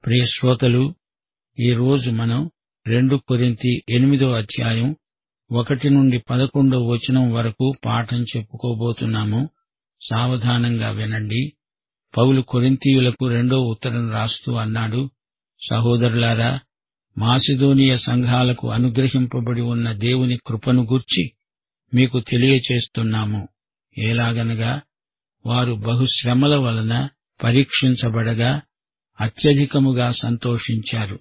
ప్రియ శ్రోతలు, ఈరోజు మనం 2 కొరింథీ 8వ అధ్యాయం 1-11 వరకు పాఠం చెప్పుకోబోతున్నాము. సావధానంగా వినండి. పౌలు కొరింథీయులకు 2వ ఉత్తరం రాస్తూ అన్నాడు, సహోదరులారా, మాసిదోనియ సంఘాలకు అనుగ్రహింపబడి ఉన్న దేవుని కృపను గూర్చి మీకు తెలియచేస్తున్నాము. ఎలాగనగా, వారు బహుశ్రమల వలన పరీక్షించబడగా అత్యధికముగా సంతోషించారు.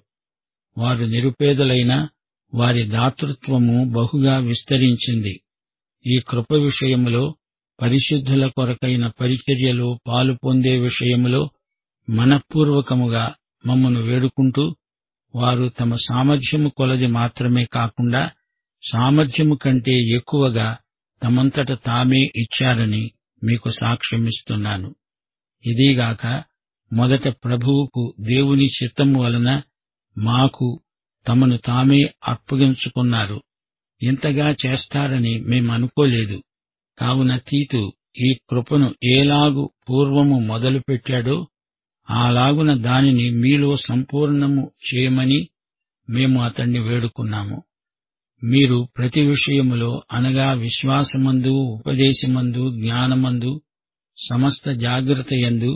వారు నిరుపేదలైన వారి దాతృత్వము బహుగా విస్తరించింది. ఈ కృప విషయములో, పరిశుద్ధుల కొరకైన పరిచర్యలో పాలు పొందే విషయములో మనఃపూర్వకముగా మమ్మను వేడుకుంటూ, వారు తమ సామర్థ్యము కొలది మాత్రమే కాకుండా సామర్థ్యము కంటే ఎక్కువగా తమంతట తామే ఇచ్చారని మీకు సాక్ష్యమిస్తున్నాను. ఇదీగాక మొదట ప్రభువుకు దేవుని చిత్తము వలన మాకు తమను తామే అప్పగించుకున్నారు. ఇంతగా చేస్తారని మేమనుకోలేదు. కావున తీతు ఈ కృపను ఏలాగు పూర్వము మొదలుపెట్టాడో అలాగున దానిని మీలో సంపూర్ణము చేయమని మేము అతణ్ణి వేడుకున్నాము. మీరు ప్రతి విషయములో, అనగా విశ్వాసమందు, ఉపదేశమందు, జ్ఞానమందు, సమస్త జాగ్రత్తయందు,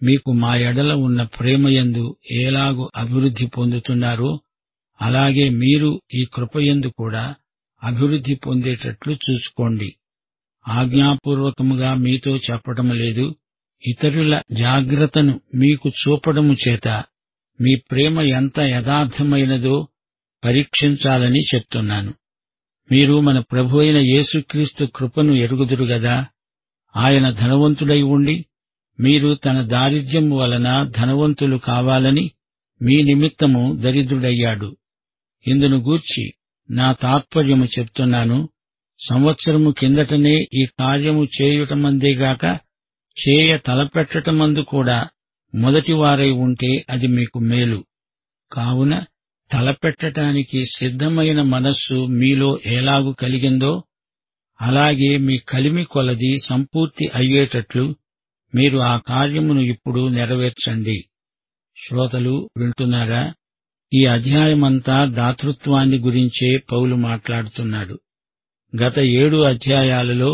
మీకు మా ఎడల ఉన్న ప్రేమయందు ఏలాగు అభివృద్ధి పొందుతున్నారో అలాగే మీరు ఈ కృపయందు కూడా అభివృద్ధి పొందేటట్లు చూసుకోండి. ఆజ్ఞాపూర్వకముగా మీతో చెప్పటము లేదు, ఇతరుల జాగ్రత్తను మీకు చూపడము చేత మీ ప్రేమ ఎంత యథార్థమైనదో పరీక్షించాలని చెప్తున్నాను. మీరు మన ప్రభువైన యేసుక్రీస్తు కృపను ఎరుగుదురు గదా. ఆయన ధనవంతుడై ఉండి మీరు తన దారిద్ర్యము వలన ధనవంతులు కావాలని మీ నిమిత్తము దరిద్రుడయ్యాడు. ఇందును గూర్చి నా తాత్పర్యము చెప్తున్నాను. సంవత్సరము కిందటనే ఈ కార్యము చేయుటమందేగాక చేయ తలపెట్టటమందు కూడా మొదటివారై ఉంటే అది మీకు మేలు. కావున తలపెట్టటానికి సిద్ధమైన మనస్సు మీలో ఎలాగు కలిగిందో అలాగే మీ కలిమి కొలది సంపూర్తి అయ్యేటట్లు మీరు ఆ కార్యమును ఇప్పుడు నెరవేర్చండి. శ్రోతలు వింటున్నారా? ఈ అధ్యాయమంతా దాతృత్వాన్ని గురించే పౌలు మాట్లాడుతున్నాడు. గత 7 అధ్యాయాలలో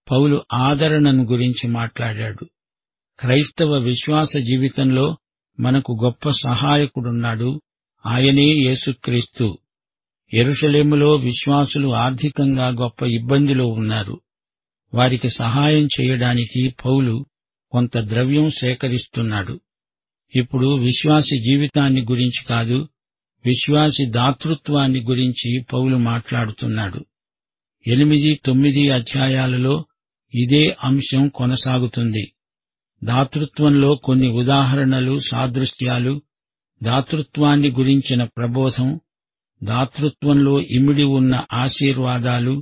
పౌలు ఆదరణను గురించి మాట్లాడాడు. క్రైస్తవ విశ్వాస జీవితంలో మనకు గొప్ప సహాయకుడున్నాడు. ఆయనే యేసుక్రీస్తు. యెరూషలేములో విశ్వాసులు ఆర్థికంగా గొప్ప ఇబ్బందిలో ఉన్నారు. వారికి సహాయం చేయడానికి పౌలు కొంత ద్రవ్యం సేకరిస్తున్నాడు. ఇప్పుడు విశ్వాసి జీవితాన్ని గురించి కాదు, విశ్వాసి దాతృత్వాన్ని గురించి పౌలు మాట్లాడుతున్నాడు. 8, 9 అధ్యాయాలలో ఇదే అంశం కొనసాగుతుంది. దాతృత్వంలో కొన్ని ఉదాహరణలు, సాదృశ్యాలు, దాతృత్వాన్ని గురించిన ప్రబోధం, దాతృత్వంలో ఇమిడి ఉన్న ఆశీర్వాదాలు,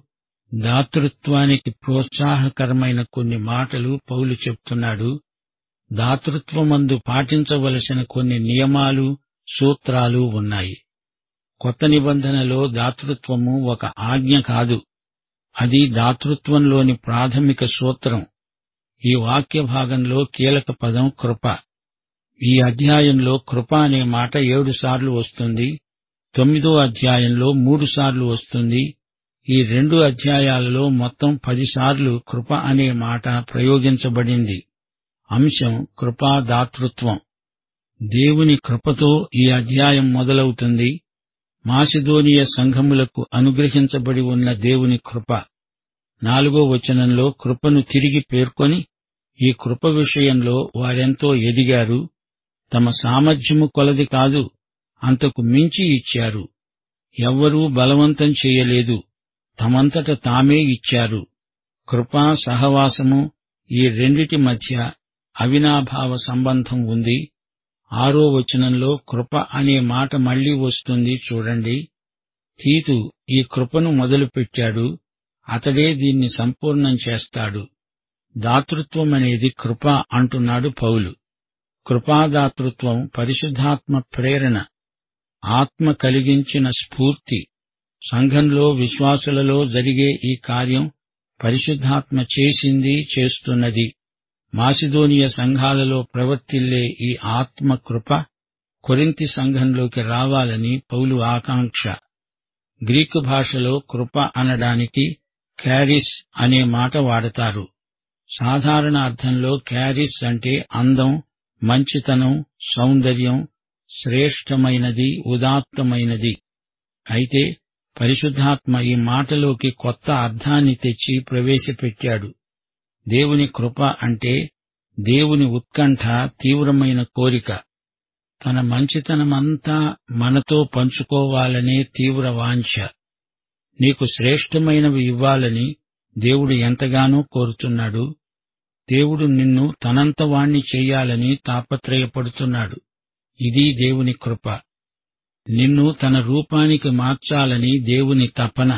దాతృత్వానికి ప్రోత్సాహకరమైన కొన్ని మాటలు పౌలు చెప్తున్నాడు. దాతృత్వమందు పాటించవలసిన కొన్ని నియమాలు, సూత్రాలు ఉన్నాయి. కొత్త నిబంధనలో దాతృత్వము ఒక ఆజ్ఞ కాదు, అది దాతృత్వంలోని ప్రాథమిక సూత్రం. ఈ వాక్య భాగంలో కీలక పదం కృప. ఈ అధ్యాయంలో కృప అనే మాట 7 సార్లు వస్తుంది. 9వ అధ్యాయంలో 3 సార్లు వస్తుంది. ఈ 2 అధ్యాయాలలో మొత్తం 10 సార్లు కృప అనే మాట ప్రయోగించబడింది. అంశం కృపా దాతృత్వం. దేవుని కృపతో ఈ అధ్యాయం మొదలవుతుంది. మాసిదోనియ సంఘములకు అనుగ్రహించబడి ఉన్న దేవుని కృప. 4వ వచనంలో కృపను తిరిగి పేర్కొని, ఈ కృప విషయంలో వారెంతో ఎదిగారు. తమ సామర్థ్యము కొలది కాదు, అంతకు మించి ఇచ్చారు. ఎవ్వరూ బలవంతం చేయలేదు, తమంతట తామే ఇచ్చారు. కృపా సహవాసము, ఈ రెండిటి మధ్య అవినాభావ సంబంధం ఉంది. 6వ వచనంలో కృప అనే మాట మళ్లీ వస్తుంది. చూడండి, తీతు ఈ కృపను మొదలుపెట్టాడు, అతడే దీన్ని సంపూర్ణం చేస్తాడు. దాతృత్వమనేది కృప అంటున్నాడు పౌలు. కృపాదాతృత్వం పరిశుద్ధాత్మ ప్రేరణ, ఆత్మ కలిగించిన స్ఫూర్తి. సంఘంలో విశ్వాసులలో జరిగే ఈ కార్యం పరిశుద్ధాత్మ చేసింది, చేస్తున్నది. మాసిదోనియ సంఘాలలో ప్రవర్తిల్లే ఈ ఆత్మకృప కొరింథీ సంఘంలోకి రావాలని పౌలు ఆకాంక్ష. గ్రీకు భాషలో కృప అనడానికి క్యారిస్ అనే మాట వాడతారు. సాధారణ అర్థంలో క్యారిస్ అంటే అందం, మంచితనం, సౌందర్యం, శ్రేష్టమైనది, ఉదాత్తమైనది. అయితే పరిశుద్ధాత్మ ఈ మాటలోకి కొత్త అర్థాన్ని తెచ్చి ప్రవేశపెట్టాడు. దేవుని కృప అంటే దేవుని ఉత్కంఠ, తీవ్రమైన కోరిక. తన మంచితనమంతా మనతో పంచుకోవాలనే తీవ్ర వాంఛ. నీకు శ్రేష్టమైనవి ఇవ్వాలని దేవుడు ఎంతగానో కోరుతున్నాడు. దేవుడు నిన్ను తనంతవాణ్ణి చెయ్యాలని తాపత్రయపడుతున్నాడు. ఇది దేవుని కృప. నిన్ను తన రూపానికి మార్చాలని దేవుని తపన.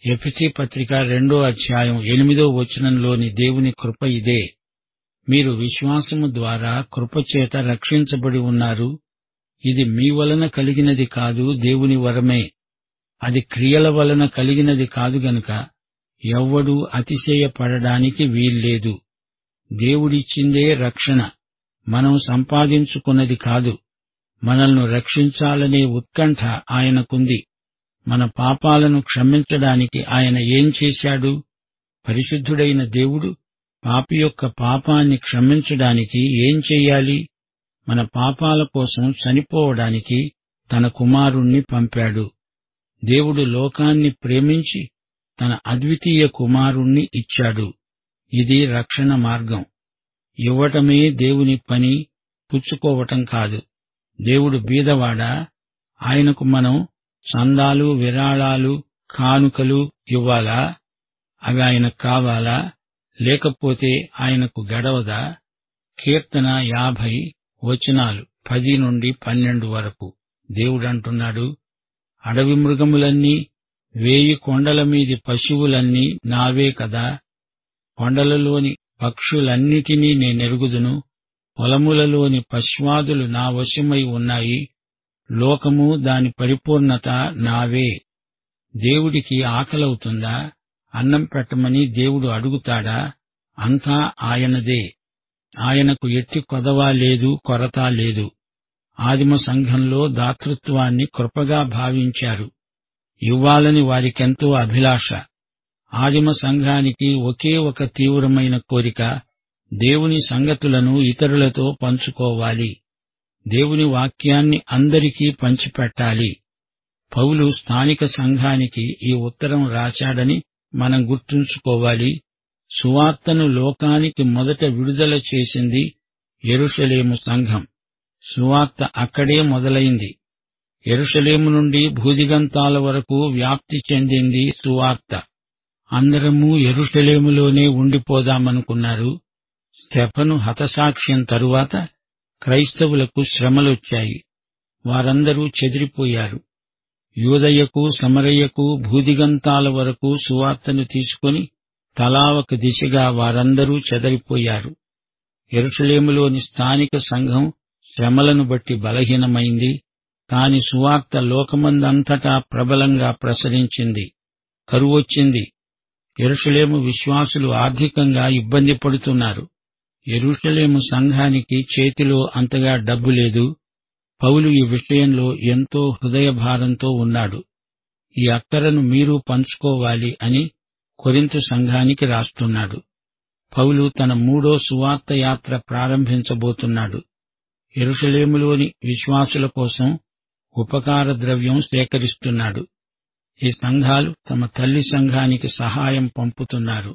ఎఫెసీ పత్రిక 2వ అధ్యాయం 8వ వచనంలోని దేవుని కృప ఇదే. మీరు విశ్వాసము ద్వారా కృపచేత రక్షించబడి ఉన్నారు. ఇది మీ వలన కలిగినది కాదు, దేవుని వరమే. అది క్రియల వలన కలిగినది కాదు గనుక ఎవ్వడూ అతిశయపడడానికి వీల్లేదు. దేవుడిచ్చిందే రక్షణ, మనం సంపాదించుకున్నది కాదు. మనల్ని రక్షించాలనే ఉత్కంఠ ఆయనకుంది. మన పాపాలను క్షమించడానికి ఆయన ఏం చేశాడు? పరిశుద్ధుడైన దేవుడు పాపి యొక్క పాపాన్ని క్షమించడానికి ఏం చెయ్యాలి? మన పాపాల కోసం చనిపోవడానికి తన కుమారుణ్ణి పంపాడు. దేవుడు లోకాన్ని ప్రేమించి తన అద్వితీయ కుమారుణ్ణి ఇచ్చాడు. ఇది రక్షణ మార్గం. ఇవ్వటమే దేవుని పని, పుచ్చుకోవటం కాదు. దేవుడు బీదవాడా? ఆయనకు మనం చందాలు, విరాళాలు, కానుకలు ఇవ్వాలా? అవి ఆయనకు కావాలా? లేకపోతే ఆయనకు గడవదా? కీర్తన 50 వచనాలు 10 నుండి 12 వరకు దేవుడంటున్నాడు, అడవి మృగములన్నీ, 1000 కొండల మీది పశువులన్నీ నావే కదా. కొండలలోని పక్షులన్నిటినీ నేనెరుగుదును. పొలములలోని పశ్వాదులు నా వశమై ఉన్నాయి. లోకము దాని పరిపూర్ణత నావే. దేవుడికి ఆకలవుతుందా? అన్నం పెట్టమని దేవుడు అడుగుతాడా? అంతా ఆయనదే. ఆయనకు ఎట్టి కొదవ లేదు, కొరత లేదు. ఆదిమ సంఘంలో దాతృత్వాన్ని కృపగా భావించారు. ఇవ్వాలని వారికెంతో అభిలాష. ఆదిమ సంఘానికి ఒకే ఒక తీవ్రమైన కోరిక, దేవుని సంగతులను ఇతరులతో పంచుకోవాలి. దేవుని వాక్యాన్ని అందరికీ పంచిపెట్టాలి. పౌలు స్థానిక సంఘానికి ఈ ఉత్తరం రాశాడని మనం గుర్తుంచుకోవాలి. సువార్తను లోకానికి మొదట విడుదల చేసింది యెరూషలేము సంఘం. సువార్త అక్కడే మొదలైంది. యెరూషలేము నుండి భూదిగంతాల వరకు వ్యాప్తి చెందింది సువార్త. అందరమూ యెరూషలేములోనే ఉండిపోదామనుకున్నారు. స్టెఫను హతసాక్ష్యం తరువాత క్రైస్తవులకు శ్రమలొచ్చాయి. వారందరూ చెదిరిపోయారు. యూదయకు, సమరయకు, భూదిగంతాల వరకు సువార్తను తీసుకుని తలా ఒక దిశగా వారందరూ చెదరిపోయారు. యెరూషలేములోని స్థానిక సంఘం శ్రమలను బట్టి బలహీనమైంది. కాని సువార్త లోకమందంతటా ప్రబలంగా ప్రసరించింది. కరువొచ్చింది. యెరూషలేము విశ్వాసులు ఆర్థికంగా ఇబ్బంది పడుతున్నారు. యెరూషలేము సంఘానికి చేతిలో అంతగా డబ్బు లేదు. పౌలు ఈ విషయంలో ఎంతో హృదయభారంతో ఉన్నాడు. ఈ అక్కరను మీరు పంచుకోవాలి అని కొరింథు సంఘానికి రాస్తున్నాడు. పౌలు తన 3వ సువార్త యాత్ర ప్రారంభించబోతున్నాడు. యెరూషలేములోని విశ్వాసుల కోసం ఉపకార ద్రవ్యం సేకరిస్తున్నాడు. ఈ సంఘాలు తమ తల్లి సంఘానికి సహాయం పంపుతున్నారు.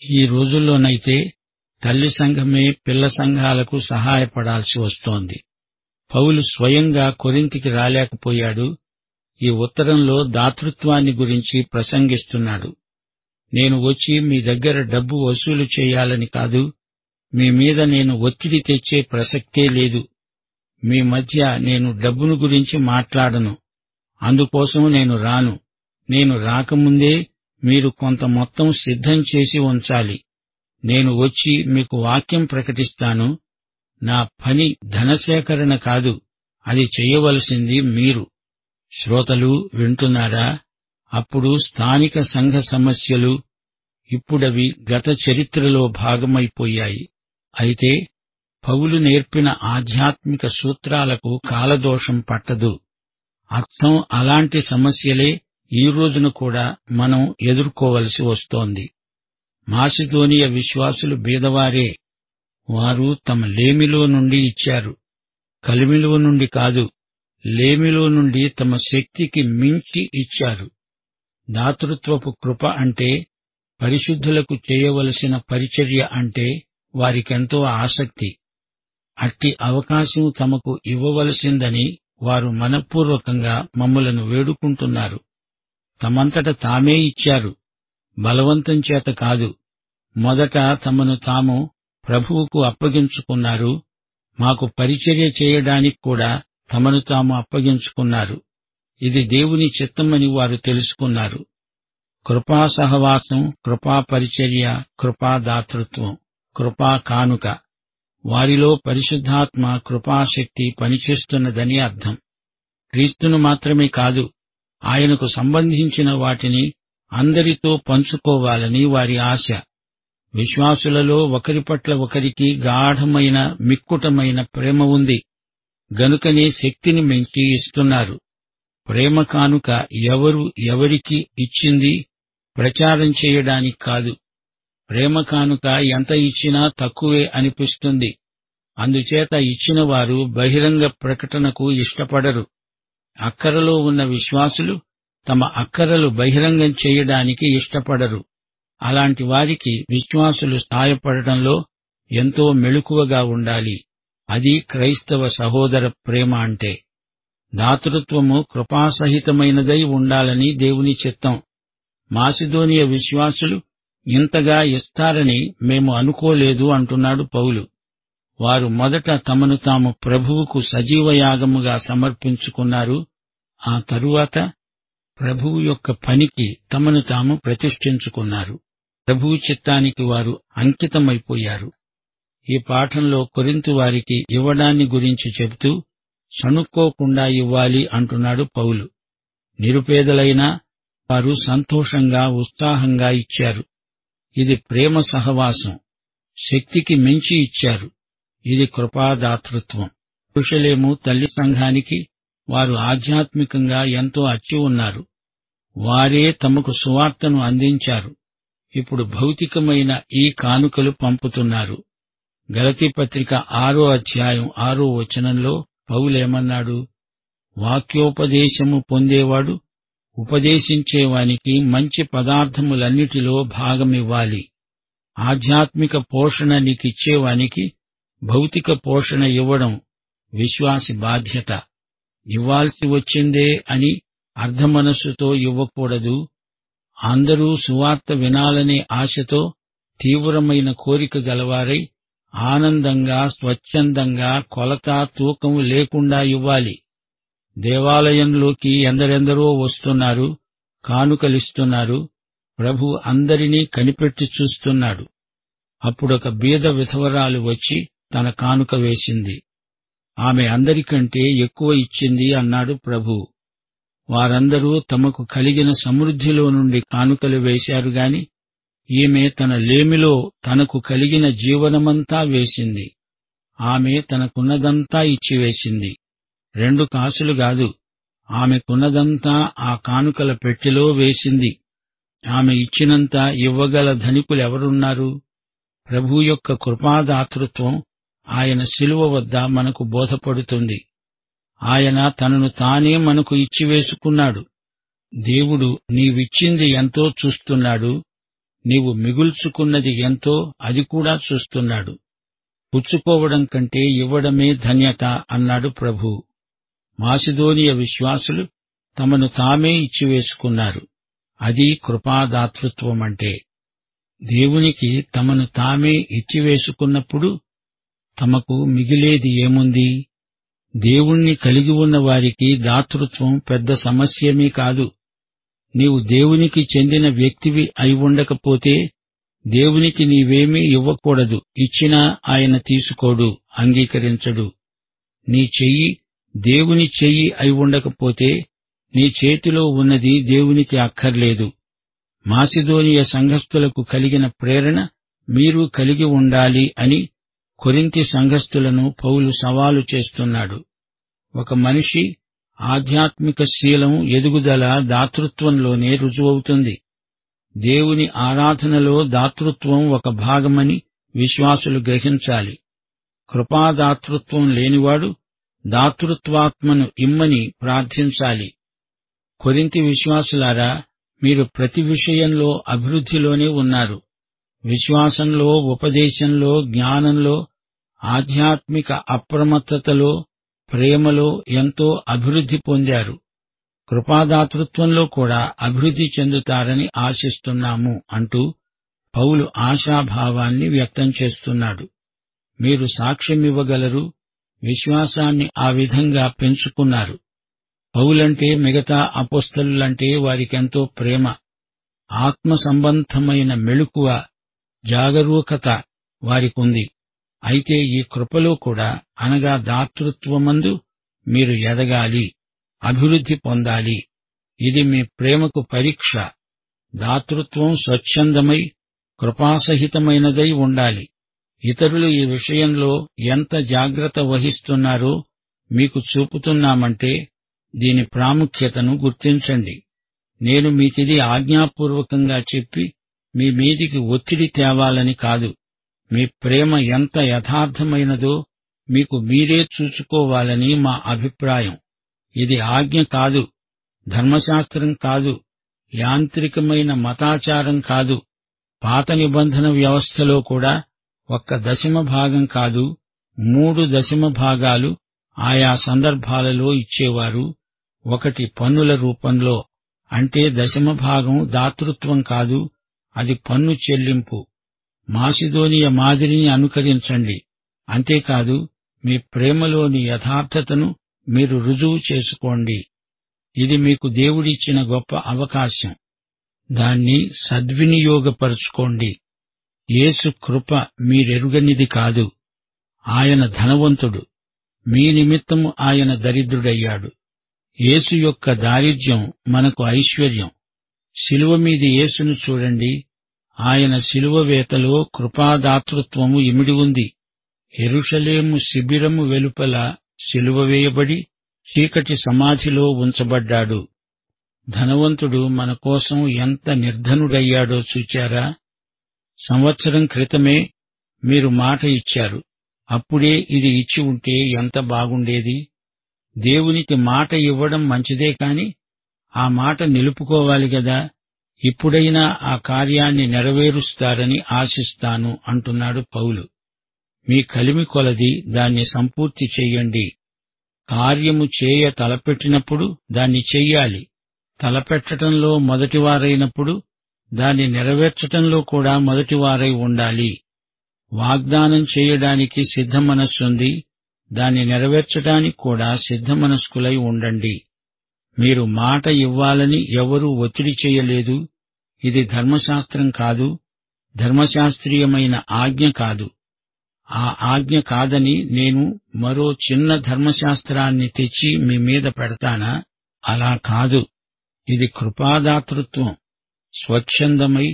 ఈ రోజుల్లోనైతే తల్లి సంఘమే పిల్ల సంఘాలకు సహాయపడాల్సి వస్తోంది. పౌలు స్వయంగా కొరింథీకి రాలేకపోయాడు. ఈ ఉత్తరంలో దాతృత్వాన్ని గురించి ప్రసంగిస్తున్నాడు. నేను వచ్చి మీ దగ్గర డబ్బు వసూలు చేయాలని కాదు. మీ మీద నేను ఒత్తిడి తెచ్చే ప్రసక్తే లేదు. మీ మధ్య నేను డబ్బును గురించి మాట్లాడను. అందుకోసం నేను రాను. నేను రాకముందే మీరు కొంత మొత్తం సిద్ధం చేసి ఉంచాలి. నేను వచ్చి మీకు వాక్యం ప్రకటిస్తాను. నా పని ధనసేకరణ కాదు, అది చెయ్యవలసింది మీరు. శ్రోతలు వింటున్నారా? అప్పుడు స్థానిక సంఘ సమస్యలు ఇప్పుడవి గత చరిత్రలో భాగమైపోయాయి. అయితే పౌలు నేర్పిన ఆధ్యాత్మిక సూత్రాలకు కాలదోషం పట్టదు. అచ్చం అలాంటి సమస్యలే ఈ రోజున కూడా మనం ఎదుర్కోవలసి వస్తోంది. మాసిదోనియ విశ్వాసులు బీదవారే. వారు తమ లేమిలో నుండి ఇచ్చారు. కలిమిలో నుండి కాదు, లేమిలో నుండి తమ శక్తికి మించి ఇచ్చారు. దాతృత్వపు కృప అంటే, పరిశుద్ధులకు చేయవలసిన పరిచర్య అంటే వారికెంతో ఆసక్తి. అట్టి అవకాశం తమకు ఇవ్వవలసిందని వారు మనఃపూర్వకంగా మమ్ములను వేడుకుంటున్నారు. తమంతట తామే ఇచ్చారు, బలవంతం చేత కాదు. మొదట తమను తాము ప్రభువుకు అప్పగించుకున్నారు. మాకు పరిచర్య చేయడానికి కూడా తమను తాము అప్పగించుకున్నారు. ఇది దేవుని చిత్తమని వారు తెలుసుకున్నారు. కృపా సహవాసం, కృపా పరిచర్య, కృపా దాతృత్వం, కృపా కానుక, వారిలో పరిశుద్ధాత్మ కృపాశక్తి పనిచేస్తున్నదని అర్థం. క్రీస్తును మాత్రమే కాదు, ఆయనకు సంబంధించిన వాటిని అందరితో పంచుకోవాలని వారి ఆశ. విశ్వాసులలో ఒకరి పట్ల ఒకరికి గాఢమైన మిక్కుటమైన ప్రేమ ఉంది. గనుకనే శక్తిని మించి ఇస్తున్నారు. ప్రేమ కానుక ఎవరు ఎవరికి ఇచ్చింది ప్రచారం చేయడానికి కాదు. ప్రేమ కానుక ఎంత ఇచ్చినా తక్కువే అనిపిస్తుంది. అందుచేత ఇచ్చిన వారు బహిరంగ ప్రకటనకు ఇష్టపడరు. అక్కరలో ఉన్న విశ్వాసులు తమ అక్కరలు బహిరంగం చేయడానికి ఇష్టపడరు. అలాంటి వారికి విశ్వాసులు సాయపడటంలో ఎంతో మెళుకువగా ఉండాలి. అది క్రైస్తవ సహోదర ప్రేమ అంటే. దాతృత్వము కృపాసహితమైనదై ఉండాలని దేవుని చిత్తం. మాసిదోనియ విశ్వాసులు ఇంతగా ఇస్తారని మేము అనుకోలేదు అంటున్నాడు పౌలు. వారు మొదట తమను తాము ప్రభువుకు సజీవయాగముగా సమర్పించుకున్నారు. ఆ తరువాత ప్రభువు యొక్క పనికి తమను తాము ప్రతిష్ఠించుకున్నారు. ప్రభువు చిత్తానికి వారు అంకితమైపోయారు. ఈ పాఠంలో కొరింథు వారికి ఇవ్వడాన్ని గురించి చెబుతూ సణుక్కోకుండా ఇవ్వాలి అంటున్నాడు పౌలు. నిరుపేదలైనా వారు సంతోషంగా ఉత్సాహంగా ఇచ్చారు. ఇది ప్రేమ సహవాసం. శక్తికి మించి ఇచ్చారు. ఇది కృపాదాతృత్వం. యెరూషలేము తల్లి సంఘానికి వారు ఆధ్యాత్మికంగా ఎంతో అచ్చి ఉన్నారు. వారే తమకు సువార్తను అందించారు. ఇప్పుడు భౌతికమైన ఈ కానుకలు పంపుతున్నారు. గలతీ పత్రిక 6వ అధ్యాయం 6వ వచనంలో పౌలేమన్నాడు? వాక్యోపదేశము పొందేవాడు ఉపదేశించేవానికి మంచి పదార్థములన్నిటిలో భాగమివ్వాలి. ఆధ్యాత్మిక పోషణ నీకిచ్చేవానికి భౌతిక పోషణ ఇవ్వడం విశ్వాసి బాధ్యత. ఇవ్వాల్సి వచ్చిందే అని అర్ధమనస్సుతో ఇవ్వకూడదు. అందరూ సువార్త వినాలనే ఆశతో తీవ్రమైన కోరిక గలవారై ఆనందంగా స్వచ్ఛందంగా కొలత తూకం లేకుండా ఇవ్వాలి. దేవాలయంలోకి ఎందరెందరో వస్తున్నారు, కానుకలిస్తున్నారు. ప్రభు అందరినీ కనిపెట్టి చూస్తున్నాడు. అప్పుడొక బీద విధవరాలు వచ్చి తన కానుక వేసింది. ఆమె అందరికంటే ఎక్కువ ఇచ్చింది అన్నాడు ప్రభు. వారందరూ తమకు కలిగిన సమృద్ధిలో నుండి కానుకలు వేశారు గాని ఈమె తన లేమిలో తనకు కలిగిన జీవనమంతా వేసింది. ఆమె తనకున్నదంతా ఇచ్చివేసింది. 2 కాసులు గాదు, ఆమెకున్నదంతా ఆ కానుకల పెట్టెలో వేసింది. ఆమె ఇచ్చినంత ఇవ్వగల ధనికులెవరున్నారు? ప్రభు యొక్క కృపాదాతృత్వం ఆయన శిలువ వద్ద మనకు బోధపడుతుంది. ఆయన తనను తానే మనకు ఇచ్చివేసుకున్నాడు. దేవుడు నీవిచ్చింది ఎంతో చూస్తున్నాడు. నీవు మిగుల్చుకున్నది ఎంతో అది కూడా చూస్తున్నాడు. పుచ్చుకోవడం కంటే ఇవ్వడమే ధన్యత అన్నాడు ప్రభు. మాసిదోనియ విశ్వాసులు తమను తామే ఇచ్చివేసుకున్నారు. అది కృపాదాతృత్వమంటే. దేవునికి తమను తామే ఇచ్చివేసుకున్నప్పుడు తమకు మిగిలేది ఏముంది? దేవుణ్ణి కలిగి ఉన్న వారికి దాతృత్వం పెద్ద సమస్యేమీ కాదు. నీవు దేవునికి చెందిన వ్యక్తివి అయి ఉండకపోతే దేవునికి నీవేమీ ఇవ్వకూడదు. ఇచ్చినా ఆయన తీసుకోడు, అంగీకరించడు. నీ చెయ్యి దేవుని చెయ్యి అయి ఉండకపోతే నీ చేతిలో ఉన్నది దేవునికి అక్కర్లేదు. మాసిదోనియ సంఘస్థులకు కలిగిన ప్రేరణ మీరు కలిగి ఉండాలి అని కొరింథీ సంఘస్థులను పౌలు సవాలు చేస్తున్నాడు. ఒక మనిషి ఆధ్యాత్మిక శీలం ఎదుగుదల దాతృత్వంలోనే రుజువవుతుంది. దేవుని ఆరాధనలో దాతృత్వం ఒక భాగమని విశ్వాసులు గ్రహించాలి. కృపాదాతృత్వం లేనివాడు దాతృత్వాత్మను ఇమ్మని ప్రార్థించాలి. కొరింథీ విశ్వాసులారా, మీరు ప్రతి విషయంలో అభివృద్ధిలోనే ఉన్నారు. విశ్వాసంలో, ఉపదేశంలో, జ్ఞానంలో, ఆధ్యాత్మిక అప్రమత్తతలో, ప్రేమలో ఎంతో అభివృద్ధి పొందారు. కృపాదాతృత్వంలో కూడా అభివృద్ధి చెందుతారని ఆశిస్తున్నాము అంటూ పౌలు ఆశాభావాన్ని వ్యక్తం చేస్తున్నాడు. మీరు సాక్ష్యమివ్వగలరు, విశ్వాసాన్ని ఆ విధంగా పెంచుకున్నారు. పౌలంటే మిగతా అపోస్తలులంటే వారికెంతో ప్రేమ, ఆత్మ సంబంధమైన మెళుకువ, జాగరూకత వారికుంది. అయితే ఈ కృపలో కూడా, అనగా దాతృత్వమందు మీరు ఎదగాలి, అభివృద్ధి పొందాలి. ఇది మీ ప్రేమకు పరీక్ష. దాతృత్వం స్వచ్ఛందమై కృపాసహితమైనదై ఉండాలి. ఇతరులు ఈ విషయంలో ఎంత జాగ్రత్త వహిస్తున్నారో మీకు చూపుతున్నామంటే దీని ప్రాముఖ్యతను గుర్తించండి. నేను మీకిది ఆజ్ఞాపూర్వకంగా చెప్పి మీ మీదికి ఒత్తిడి తేవాలని కాదు. మీ ప్రేమ ఎంత యథార్థమైనదో మీకు మీరే చూసుకోవాలని మా అభిప్రాయం. ఇది ఆజ్ఞ కాదు, ధర్మశాస్త్రం కాదు, యాంత్రికమైన మతాచారం కాదు. పాత నిబంధన వ్యవస్థలో కూడా 1 దశమ భాగం కాదు, 3 దశమ భాగాలు ఆయా సందర్భాలలో ఇచ్చేవారు. 1 పన్నుల రూపంలో, అంటే దశమ భాగం దాతృత్వం కాదు, అది పన్ను చెల్లింపు. మాసిదోనియ మాదిరిని అనుకరించండి. అంతేకాదు, మీ ప్రేమలోని యథార్థతను మీరు రుజువు చేసుకోండి. ఇది మీకు దేవుడిచ్చిన గొప్ప అవకాశం. దాన్ని సద్వినియోగపరుచుకోండి. యేసు కృప మీరెరుగనిది కాదు. ఆయన ధనవంతుడు, మీ నిమిత్తము ఆయన దరిద్రుడయ్యాడు. యేసు యొక్క దారిద్ర్యం మనకు ఐశ్వర్యం. శిలువ మీది యేసును చూడండి. ఆయన శిలువ వేతలో కృపాదాతృత్వము ఇమిడి ఉంది. యెరూషలేము శిబిరము వెలుపల శిలువ వేయబడి చీకటి సమాధిలో ఉంచబడ్డాడు. ధనవంతుడు మన కోసం ఎంత నిర్ధనుడయ్యాడో చూచారా? సంవత్సరం క్రితమే మీరు మాట ఇచ్చారు. అప్పుడే ఇది ఇచ్చి ఉంటే ఎంత బాగుండేది. దేవునికి మాట ఇవ్వడం మంచిదే కాని ఆ మాట నిలుపుకోవాలి గదా. ఇప్పుడైనా ఆ కార్యాన్ని నెరవేరుస్తారని ఆశిస్తాను అంటున్నాడు పౌలు. మీ కలిమి కొలది దాన్ని సంపూర్తి చెయ్యండి. కార్యము చేయ తలపెట్టినప్పుడు దాన్ని చెయ్యాలి. తలపెట్టడంలో మొదటివారైనప్పుడు దాన్ని నెరవేర్చటంలో కూడా మొదటివారై ఉండాలి. వాగ్దానం చేయడానికి సిద్ధమనస్సుంది, దాన్ని నెరవేర్చడానికి కూడా సిద్ధమనస్కులై ఉండండి. మీరు మాట ఇవ్వాలని ఎవరూ ఒత్తిడి చేయలేదు. ఇది ధర్మశాస్త్రం కాదు, ధర్మశాస్త్రీయమైన ఆజ్ఞ కాదు. ఆ ఆజ్ఞ కాదని నేను మరో చిన్న ధర్మశాస్త్రాన్ని తెచ్చి మీ మీద పెడతానా? అలా కాదు. ఇది కృపాదాతృత్వం. స్వచ్ఛందమై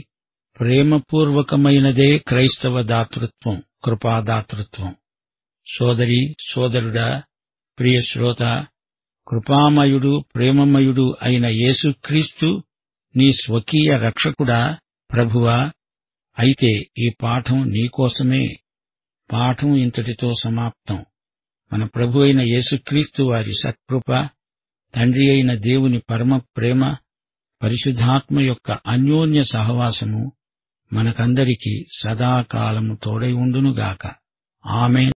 ప్రేమపూర్వకమైనదే క్రైస్తవ దాతృత్వం, కృపాదాతృత్వం. సోదరీ సోదరుడా, ప్రియ శ్రోత, కృపామయుడు ప్రేమమయుడు అయిన యేసుక్రీస్తు నీ స్వకీయ రక్షకుడా, ప్రభువా? అయితే ఈ పాఠం నీకోసమే. పాఠం ఇంతటితో సమాప్తం. మన ప్రభు అయిన యేసుక్రీస్తు వారి సత్కృప, తండ్రి అయిన దేవుని పరమ ప్రేమ, పరిశుద్ధాత్మ యొక్క అన్యోన్య సహవాసము మనకందరికీ సదాకాలము తోడై ఉండునుగాక. ఆమేన్.